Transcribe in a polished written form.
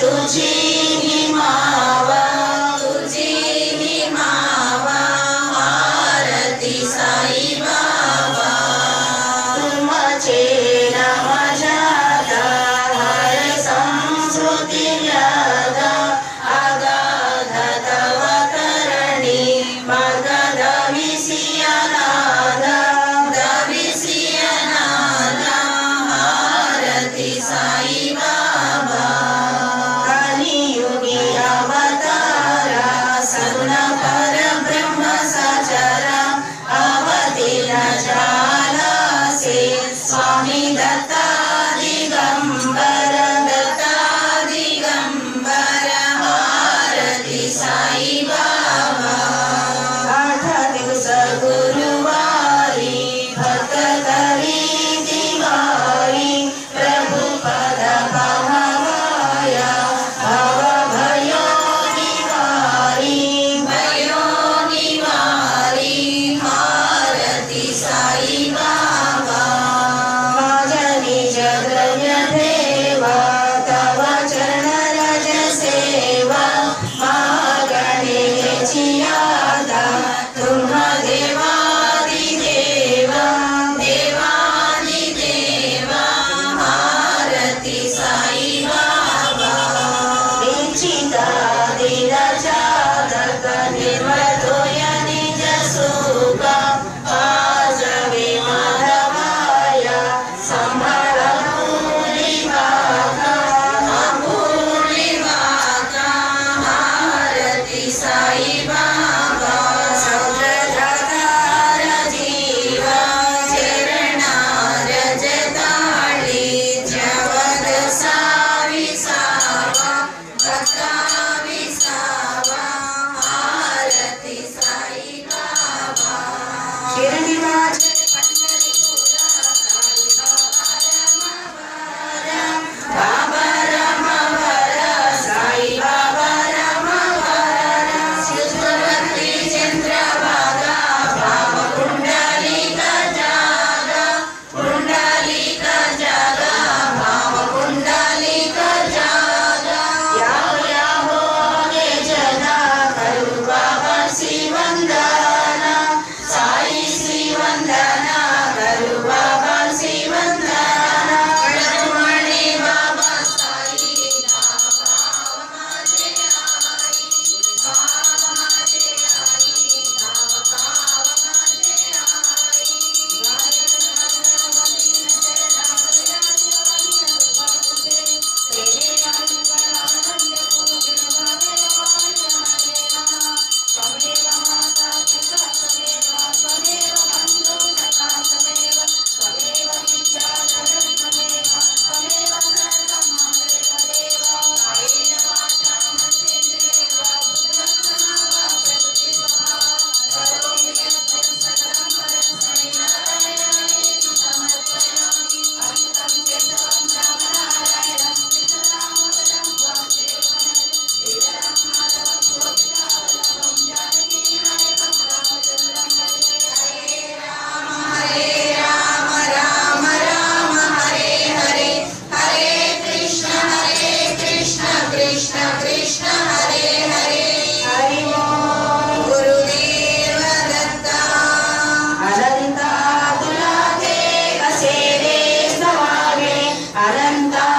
तुझी हिमावा तुझी हिमावा आरती साई बाबा तुमचे नाम जाता हर संस्कृती व्याधा अगाध तव करणी मार्ग दविसिया नादा दविसिया नादा आरती साई बाबा कलियुगी अवतारा सगुण पर ब्रह्म साचारा अवतीर्ण झाला से स्वामी दत्ता दिगंबर आरती साई बाबा आठ दिवस गुरुवारी भक्त करी दिवाळी प्रभु पद पाहावया भव भयो निवारी आरती साई बाबा माझ्या निज द्रव्य देवा तव चरण रज सेवा मागणे चियादा तुम्हा देवादिदेवा देवादिदेवा आरती साई बाबा निश्चिता दिनजातक निर्मतोय निज सुख आजवे माधवाया संभाळ आरती साई बाबा सौजदार जीवा चरणार जताळी जवद साविसावा भक्ता विसावा आरती साई बाबा शिरडी माझे बाबा रमवर साई बाबा रमवर चित्रवती चंद्रभागा भाव पुंडलिक जागा भाव पुंडलिक जागा याहो गे जना करू बाबा श्रीवंदना साई श्रीवंदना करू बाबा श्रीवंदना कडमणे बाबा साई भाव माझे आई भाव माझे आई भाव माझे आई अनंता